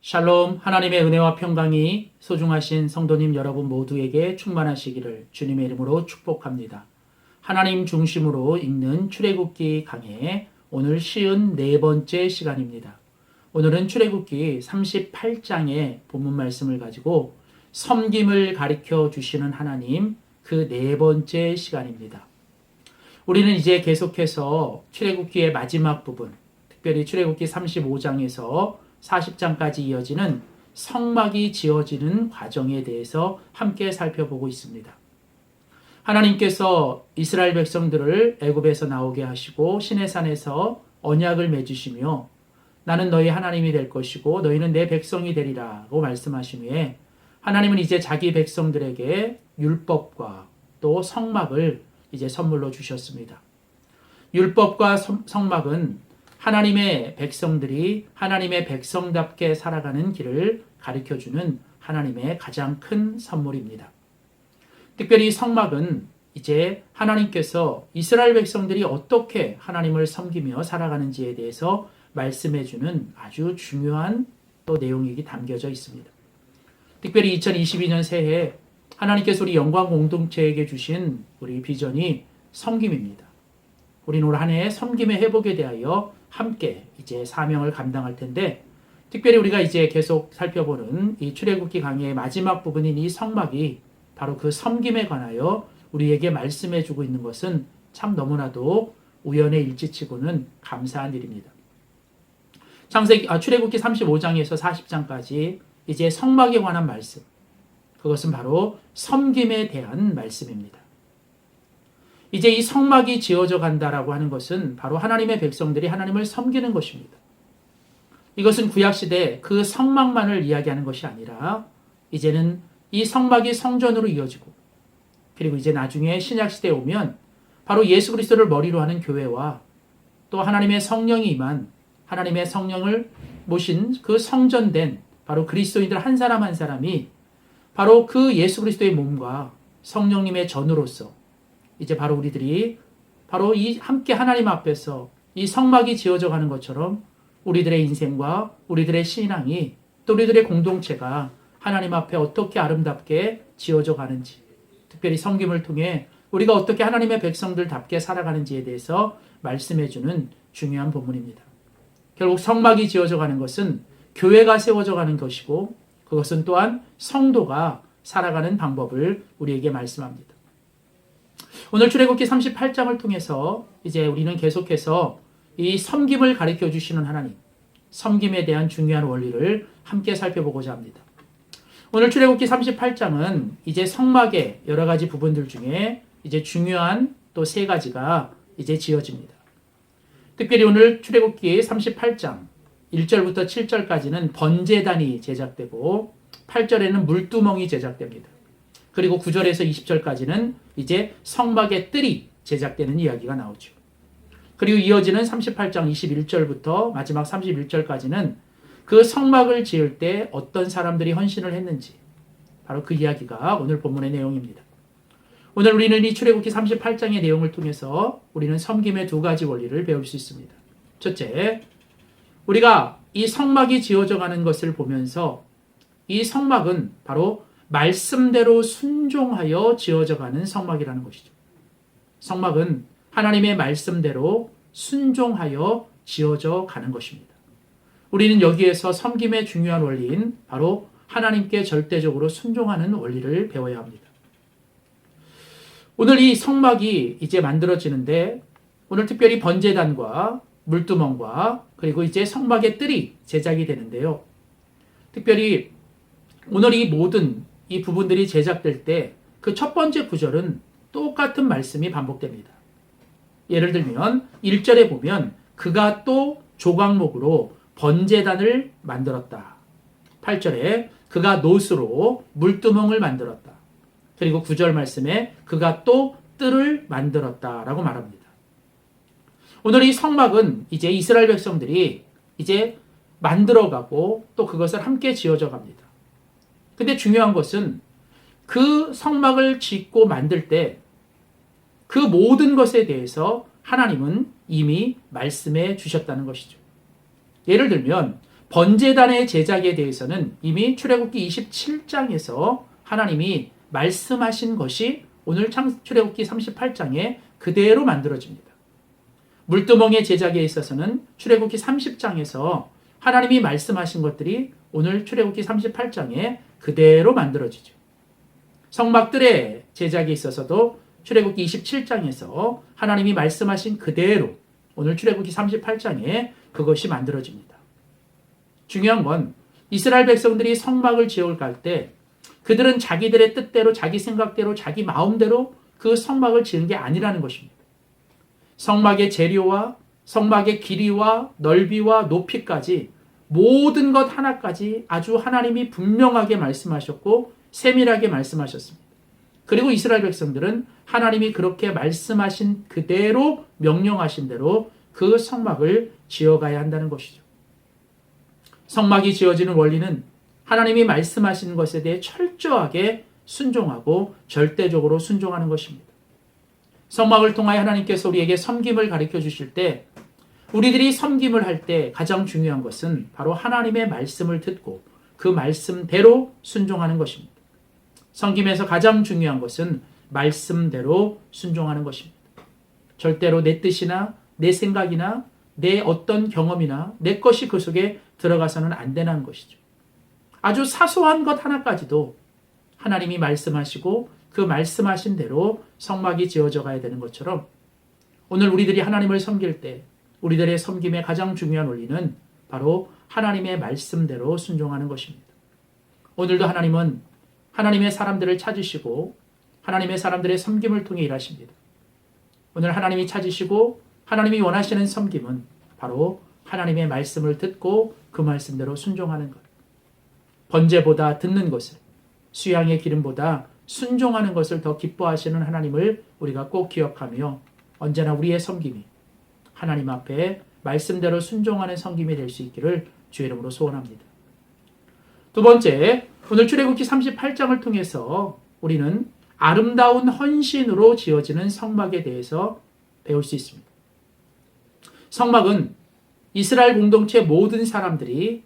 샬롬, 하나님의 은혜와 평강이 소중하신 성도님 여러분 모두에게 충만하시기를 주님의 이름으로 축복합니다. 하나님 중심으로 읽는 출애굽기 강해 오늘 54번째 시간입니다. 오늘은 출애굽기 38장의 본문 말씀을 가지고 섬김을 가르쳐 주시는 하나님 그 4번째 시간입니다. 우리는 이제 계속해서 출애굽기의 마지막 부분, 특별히 출애굽기 35장에서 40장까지 이어지는 성막이 지어지는 과정에 대해서 함께 살펴보고 있습니다. 하나님께서 이스라엘 백성들을 애굽에서 나오게 하시고 시내산에서 언약을 맺으시며 나는 너희 하나님이 될 것이고 너희는 내 백성이 되리라고 말씀하신 후에 하나님은 이제 자기 백성들에게 율법과 또 성막을 이제 선물로 주셨습니다. 율법과 성막은 하나님의 백성들이 하나님의 백성답게 살아가는 길을 가르쳐주는 하나님의 가장 큰 선물입니다. 특별히 성막은 이제 하나님께서 이스라엘 백성들이 어떻게 하나님을 섬기며 살아가는지에 대해서 말씀해주는 아주 중요한 또 내용이 담겨져 있습니다. 특별히 2022년 새해 하나님께서 우리 영광 공동체에게 주신 우리 비전이 섬김입니다. 우리는 올 한 해 섬김의 회복에 대하여 함께 이제 사명을 감당할 텐데, 특별히 우리가 이제 계속 살펴보는 이 출애굽기 강의의 마지막 부분인 이 성막이 바로 그 섬김에 관하여 우리에게 말씀해 주고 있는 것은 참 너무나도 우연의 일치치고는 감사한 일입니다. 출애굽기 35장에서 40장까지 이제 성막에 관한 말씀, 그것은 바로 섬김에 대한 말씀입니다. 이제 이 성막이 지어져 간다라고 하는 것은 바로 하나님의 백성들이 하나님을 섬기는 것입니다. 이것은 구약시대 그 성막만을 이야기하는 것이 아니라 이제는 이 성막이 성전으로 이어지고, 그리고 이제 나중에 신약시대에 오면 바로 예수 그리스도를 머리로 하는 교회와 또 하나님의 성령이 임한 하나님의 성령을 모신 그 성전된 바로 그리스도인들 한 사람 한 사람이 바로 그 예수 그리스도의 몸과 성령님의 전으로서 이제 바로 우리들이 바로 이 함께 하나님 앞에서 이 성막이 지어져 가는 것처럼 우리들의 인생과 우리들의 신앙이 또 우리들의 공동체가 하나님 앞에 어떻게 아름답게 지어져 가는지, 특별히 섬김을 통해 우리가 어떻게 하나님의 백성들답게 살아가는지에 대해서 말씀해주는 중요한 본문입니다. 결국 성막이 지어져 가는 것은 교회가 세워져 가는 것이고, 그것은 또한 성도가 살아가는 방법을 우리에게 말씀합니다. 오늘 출애굽기 38장을 통해서 이제 우리는 계속해서 이 섬김을 가르쳐 주시는 하나님, 섬김에 대한 중요한 원리를 함께 살펴보고자 합니다. 오늘 출애굽기 38장은 이제 성막의 여러 가지 부분들 중에 이제 중요한 또 3가지가 이제 지어집니다. 특별히 오늘 출애굽기 38장 1절부터 7절까지는 번제단이 제작되고 8절에는 물두멍이 제작됩니다. 그리고 9절에서 20절까지는 이제 성막의 뜰이 제작되는 이야기가 나오죠. 그리고 이어지는 38장 21절부터 마지막 31절까지는 그 성막을 지을 때 어떤 사람들이 헌신을 했는지, 바로 그 이야기가 오늘 본문의 내용입니다. 오늘 우리는 이 출애굽기 38장의 내용을 통해서 우리는 섬김의 2가지 원리를 배울 수 있습니다. 첫째, 우리가 이 성막이 지어져 가는 것을 보면서 이 성막은 바로 말씀대로 순종하여 지어져 가는 성막이라는 것이죠. 성막은 하나님의 말씀대로 순종하여 지어져 가는 것입니다. 우리는 여기에서 섬김의 중요한 원리인 바로 하나님께 절대적으로 순종하는 원리를 배워야 합니다. 오늘 이 성막이 이제 만들어지는데, 오늘 특별히 번제단과 물두멍과 그리고 이제 성막의 뜰이 제작이 되는데요. 특별히 오늘 이 모든 이 부분들이 제작될 때 그 첫 번째 구절은 똑같은 말씀이 반복됩니다. 예를 들면 1절에 보면 그가 또 조각목으로 번제단을 만들었다. 8절에 그가 노수로 물두멍을 만들었다. 그리고 9절 말씀에 그가 또 뜰을 만들었다라고 말합니다. 오늘 이 성막은 이제 이스라엘 백성들이 이제 만들어가고 또 그것을 함께 지어져 갑니다. 근데 중요한 것은 그 성막을 짓고 만들 때 그 모든 것에 대해서 하나님은 이미 말씀해 주셨다는 것이죠. 예를 들면 번제단의 제작에 대해서는 이미 출애굽기 27장에서 하나님이 말씀하신 것이 오늘 출애굽기 38장에 그대로 만들어집니다. 물두멍의 제작에 있어서는 출애굽기 30장에서 하나님이 말씀하신 것들이 오늘 출애굽기 38장에 그대로 만들어지죠. 성막들의 제작에 있어서도 출애굽기 27장에서 하나님이 말씀하신 그대로 오늘 출애굽기 38장에 그것이 만들어집니다. 중요한 건 이스라엘 백성들이 성막을 지어갈 때 그들은 자기들의 뜻대로 자기 생각대로 자기 마음대로 그 성막을 지은 게 아니라는 것입니다. 성막의 재료와 성막의 길이와 넓이와 높이까지 모든 것 하나까지 아주 하나님이 분명하게 말씀하셨고 세밀하게 말씀하셨습니다. 그리고 이스라엘 백성들은 하나님이 그렇게 말씀하신 그대로 명령하신 대로 그 성막을 지어가야 한다는 것이죠. 성막이 지어지는 원리는 하나님이 말씀하신 것에 대해 철저하게 순종하고 절대적으로 순종하는 것입니다. 성막을 통하여 하나님께서 우리에게 섬김을 가르쳐 주실 때 우리들이 섬김을 할 때 가장 중요한 것은 바로 하나님의 말씀을 듣고 그 말씀대로 순종하는 것입니다. 섬김에서 가장 중요한 것은 말씀대로 순종하는 것입니다. 절대로 내 뜻이나 내 생각이나 내 어떤 경험이나 내 것이 그 속에 들어가서는 안 되는 것이죠. 아주 사소한 것 하나까지도 하나님이 말씀하시고 그 말씀하신 대로 성막이 지어져 가야 되는 것처럼 오늘 우리들이 하나님을 섬길 때 우리들의 섬김의 가장 중요한 원리는 바로 하나님의 말씀대로 순종하는 것입니다. 오늘도 하나님은 하나님의 사람들을 찾으시고 하나님의 사람들의 섬김을 통해 일하십니다. 오늘 하나님이 찾으시고 하나님이 원하시는 섬김은 바로 하나님의 말씀을 듣고 그 말씀대로 순종하는 것. 번제보다 듣는 것을, 수양의 기름보다 순종하는 것을 더 기뻐하시는 하나님을 우리가 꼭 기억하며 언제나 우리의 섬김이 하나님 앞에 말씀대로 순종하는 섬김이 될 수 있기를 주의 이름으로 소원합니다. 두 번째, 오늘 출애굽기 38장을 통해서 우리는 아름다운 헌신으로 지어지는 성막에 대해서 배울 수 있습니다. 성막은 이스라엘 공동체 모든 사람들이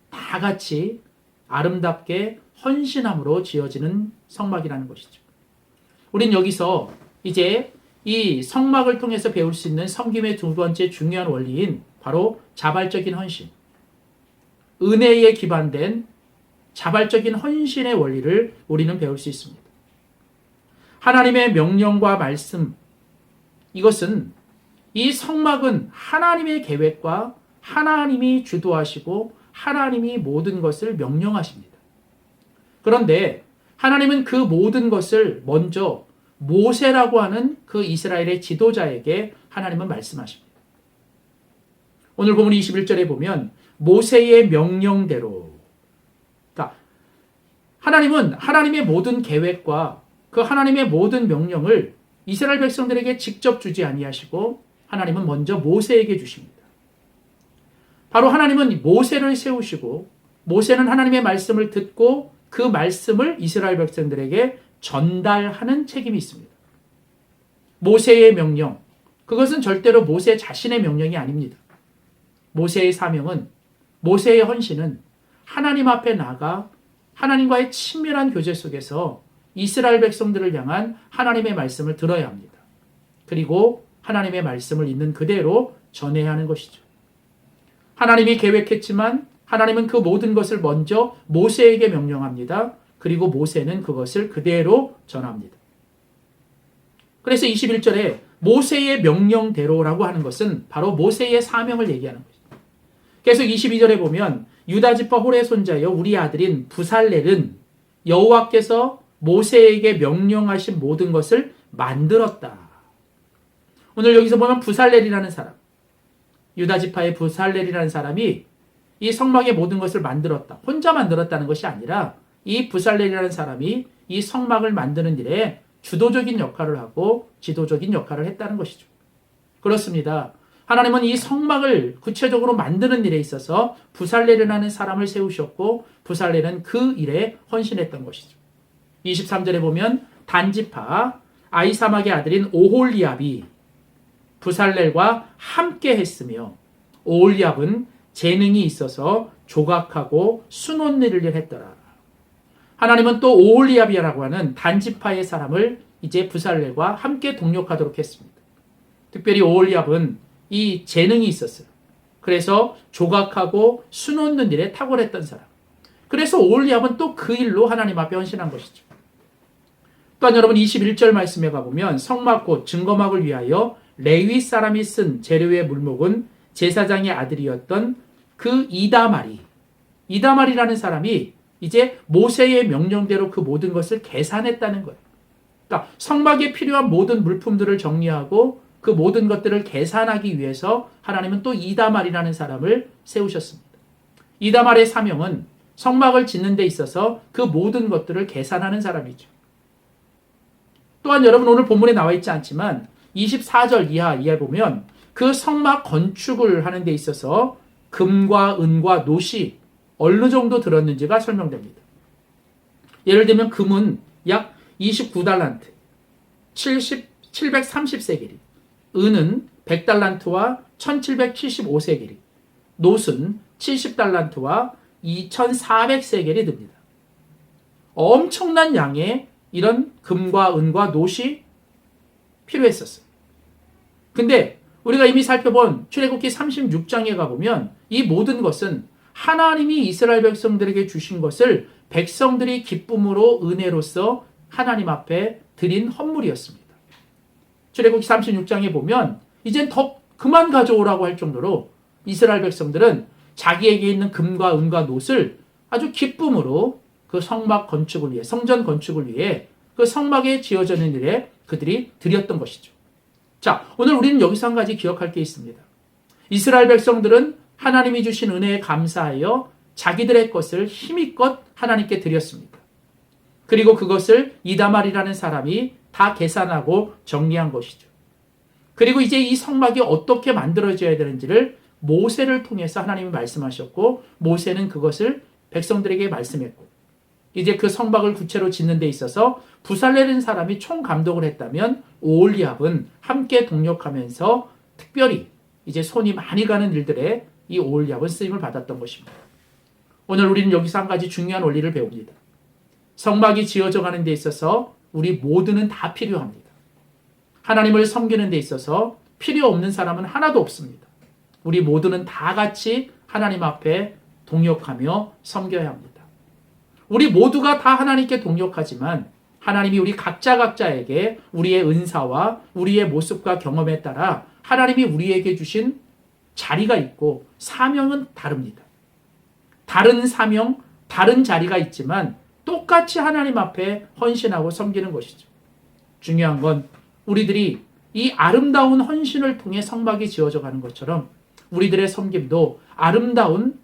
다 같이 아름답게 헌신함으로 지어지는 성막이라는 것이죠. 우린 여기서 이제 이 성막을 통해서 배울 수 있는 섬김의 두 번째 중요한 원리인 바로 자발적인 헌신, 은혜에 기반된 자발적인 헌신의 원리를 우리는 배울 수 있습니다. 하나님의 명령과 말씀, 이것은 이 성막은 하나님의 계획과 하나님이 주도하시고 하나님이 모든 것을 명령하십니다. 그런데 하나님은 그 모든 것을 먼저 모세라고 하는 그 이스라엘의 지도자에게 하나님은 말씀하십니다. 오늘 본문 21절에 보면 모세의 명령대로, 그러니까 하나님은 하나님의 모든 계획과 그 하나님의 모든 명령을 이스라엘 백성들에게 직접 주지 아니하시고 하나님은 먼저 모세에게 주십니다. 바로 하나님은 모세를 세우시고 모세는 하나님의 말씀을 듣고 그 말씀을 이스라엘 백성들에게 전달하는 책임이 있습니다. 모세의 명령, 그것은 절대로 모세 자신의 명령이 아닙니다. 모세의 사명은, 모세의 헌신은 하나님 앞에 나가 하나님과의 친밀한 교제 속에서 이스라엘 백성들을 향한 하나님의 말씀을 들어야 합니다. 그리고 하나님의 말씀을 있는 그대로 전해야 하는 것이죠. 하나님이 계획했지만 하나님은 그 모든 것을 먼저 모세에게 명령합니다. 그리고 모세는 그것을 그대로 전합니다. 그래서 21절에 모세의 명령대로라고 하는 것은 바로 모세의 사명을 얘기하는 것입니다. 계속 22절에 보면 유다지파 홀의 손자여 우리 아들인 부살렐은 여호와께서 모세에게 명령하신 모든 것을 만들었다. 오늘 여기서 보면 부살렐이라는 사람, 유다지파의 부살렐이라는 사람이 이 성막의 모든 것을 만들었다. 혼자 만들었다는 것이 아니라 이 부살렐이라는 사람이 이 성막을 만드는 일에 주도적인 역할을 하고 지도적인 역할을 했다는 것이죠. 그렇습니다. 하나님은 이 성막을 구체적으로 만드는 일에 있어서 부살렐이라는 사람을 세우셨고 부살렐은 그 일에 헌신했던 것이죠. 23절에 보면 단지파 아이사막의 아들인 오홀리압이 부살렐과 함께 했으며 오홀리압은 재능이 있어서 조각하고 수놓는 일을 했더라. 하나님은 또 오홀리압이라고 하는 단지파의 사람을 이제 부살렐과 함께 동력하도록 했습니다. 특별히 오홀리압은 이 재능이 있었어요. 그래서 조각하고 수놓는 일에 탁월했던 사람. 그래서 오홀리압은 또 그 일로 하나님 앞에 헌신한 것이죠. 또한 여러분 21절 말씀에 가보면 성막 곧 증거막을 위하여 레위 사람이 쓴 재료의 물목은 제사장의 아들이었던 그 이다말이라는 사람이 이제 모세의 명령대로 그 모든 것을 계산했다는 거예요. 그러니까 성막에 필요한 모든 물품들을 정리하고 그 모든 것들을 계산하기 위해서 하나님은 또 이다말이라는 사람을 세우셨습니다. 이다말의 사명은 성막을 짓는 데 있어서 그 모든 것들을 계산하는 사람이죠. 또한 여러분 오늘 본문에 나와 있지 않지만 24절 이하에 보면 그 성막 건축을 하는 데 있어서 금과 은과 놋이 어느 정도 들었는지가 설명됩니다. 예를 들면 금은 약 29달란트, 730세겔이, 은은 100달란트와 1775세겔이, 놋은 70달란트와 2400세겔이 듭니다. 엄청난 양의 이런 금과 은과 놋이 필요했었어요. 근데 우리가 이미 살펴본 출애굽기 36장에 가보면 이 모든 것은 하나님이 이스라엘 백성들에게 주신 것을 백성들이 기쁨으로 은혜로서 하나님 앞에 드린 헌물이었습니다. 출애굽기 36장에 보면 이젠 더 그만 가져오라고 할 정도로 이스라엘 백성들은 자기에게 있는 금과 은과 놋을 아주 기쁨으로 그 성막 건축을 위해, 성전 건축을 위해 그 성막에 지어지는 일에 그들이 드렸던 것이죠. 자, 오늘 우리는 여기서 한 가지 기억할 게 있습니다. 이스라엘 백성들은 하나님이 주신 은혜에 감사하여 자기들의 것을 힘껏 하나님께 드렸습니다. 그리고 그것을 이다말이라는 사람이 다 계산하고 정리한 것이죠. 그리고 이제 이 성막이 어떻게 만들어져야 되는지를 모세를 통해서 하나님이 말씀하셨고 모세는 그것을 백성들에게 말씀했고 이제 그 성막을 구체로 짓는 데 있어서 부살렐이라는 사람이 총감독을 했다면 오홀리압은 함께 동력하면서 특별히 이제 손이 많이 가는 일들에 이 오홀리압은 쓰임을 받았던 것입니다. 오늘 우리는 여기서 한 가지 중요한 원리를 배웁니다. 성막이 지어져 가는 데 있어서 우리 모두는 다 필요합니다. 하나님을 섬기는 데 있어서 필요 없는 사람은 하나도 없습니다. 우리 모두는 다 같이 하나님 앞에 동력하며 섬겨야 합니다. 우리 모두가 다 하나님께 동력하지만 하나님이 우리 각자에게 우리의 은사와 우리의 모습과 경험에 따라 하나님이 우리에게 주신 자리가 있고 사명은 다릅니다. 다른 사명, 다른 자리가 있지만 똑같이 하나님 앞에 헌신하고 섬기는 것이죠. 중요한 건 우리들이 이 아름다운 헌신을 통해 성막이 지어져 가는 것처럼 우리들의 섬김도 아름다운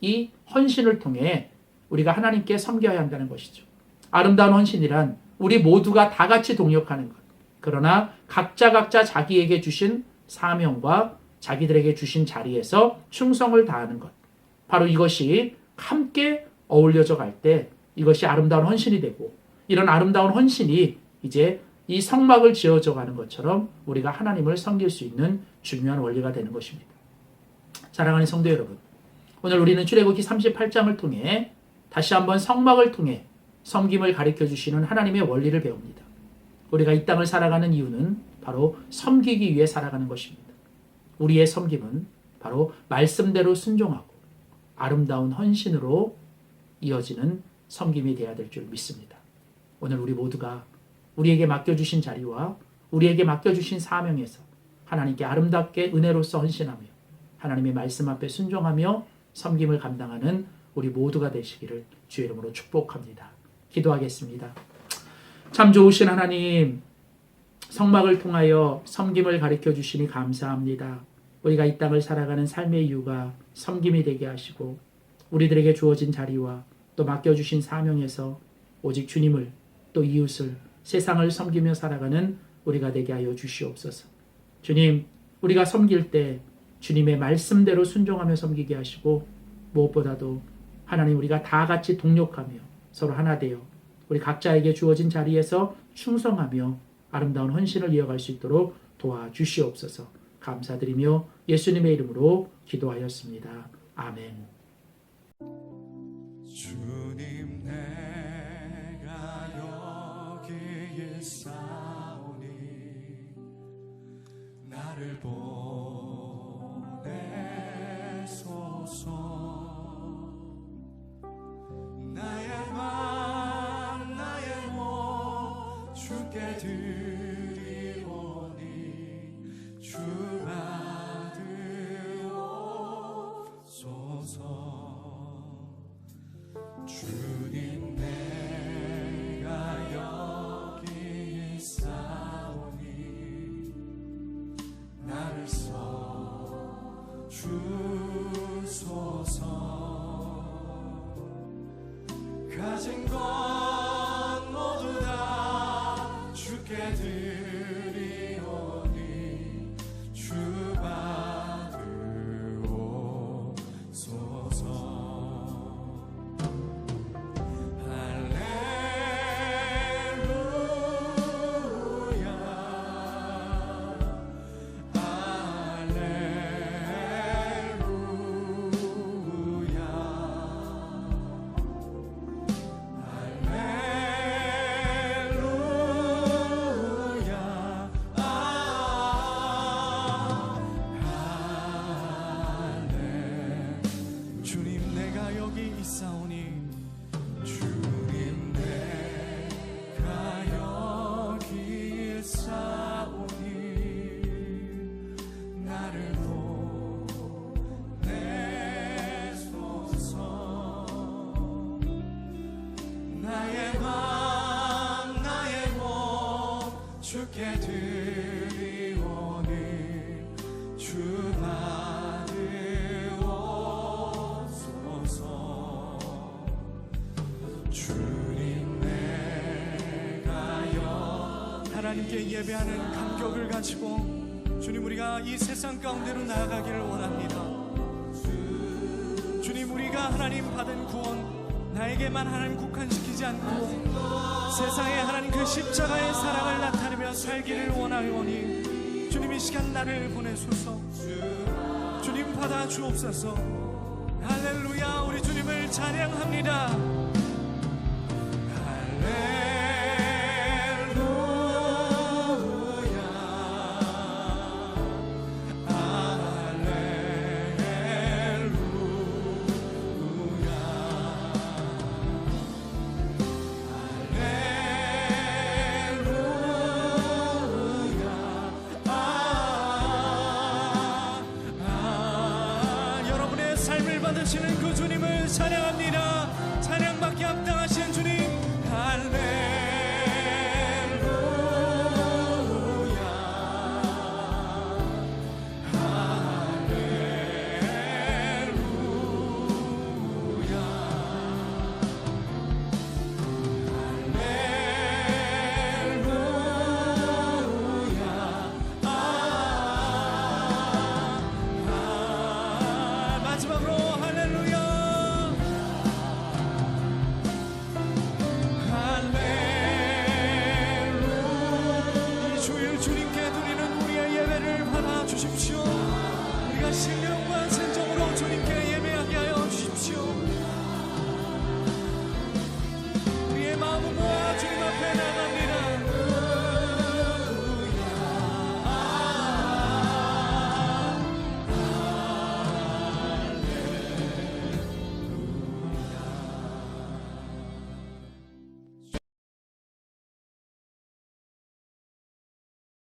이 헌신을 통해 우리가 하나님께 섬겨야 한다는 것이죠. 아름다운 헌신이란 우리 모두가 다 같이 동력하는 것. 그러나 각자 자기에게 주신 사명과 자기들에게 주신 자리에서 충성을 다하는 것. 바로 이것이 함께 어울려져 갈 때 이것이 아름다운 헌신이 되고 이런 아름다운 헌신이 이제 이 성막을 지어져 가는 것처럼 우리가 하나님을 섬길 수 있는 중요한 원리가 되는 것입니다. 사랑하는 성도 여러분, 오늘 우리는 출애굽기 38장을 통해 다시 한번 성막을 통해 섬김을 가르쳐 주시는 하나님의 원리를 배웁니다. 우리가 이 땅을 살아가는 이유는 바로 섬기기 위해 살아가는 것입니다. 우리의 섬김은 바로 말씀대로 순종하고 아름다운 헌신으로 이어지는 섬김이 되어야 될 줄 믿습니다. 오늘 우리 모두가 우리에게 맡겨주신 자리와 우리에게 맡겨주신 사명에서 하나님께 아름답게 은혜로서 헌신하며 하나님의 말씀 앞에 순종하며 섬김을 감당하는 우리 모두가 되시기를 주의 이름으로 축복합니다. 기도하겠습니다. 참 좋으신 하나님, 성막을 통하여 섬김을 가르쳐 주시니 감사합니다. 우리가 이 땅을 살아가는 삶의 이유가 섬김이 되게 하시고 우리들에게 주어진 자리와 또 맡겨주신 사명에서 오직 주님을 또 이웃을 세상을 섬기며 살아가는 우리가 되게 하여 주시옵소서. 주님, 우리가 섬길 때 주님의 말씀대로 순종하며 섬기게 하시고 무엇보다도 하나님 우리가 다 같이 동력하며 서로 하나 되어 우리 각자에게 주어진 자리에서 충성하며 아름다운 헌신을 이어갈 수 있도록 도와주시옵소서. 감사드리며 예수님의 이름으로 기도하였습니다. 아멘. 주님 내가 여기에 있사오니 나를 보내소서. 나의 맘 나의 몸 주께 드리오니 주 받으옵소서. 주님 내가 여기 있사오니 나를 써 주소서. 가진 것 모두 다 주께 드리오니 주 받으옵소서. 주께 드리오니 주 받으옵소서. 주님 내가 하나님께 예배하는 감격을 가지고 주님 우리가 이 세상 가운데로 나아가기를 원합니다. 주님 우리가 하나님 받은 구원 나에게만 하나님 국한시키지 않고 세상에 하나님 그 십자가의 사랑을 나타내며 살기를 원하오니 주님 이 시간 나를 보내소서. 주님 받아 주옵소서. 할렐루야. 우리 주님을 찬양합니다. 받으시는 그 주님을 찬양합니다. 찬양받기 합당하신 주님 할렐루야. 신령과 진정으로 주님께 예배하게 하여 주십시오. 우리의 마음을 모아 주님 앞에 나갑니다.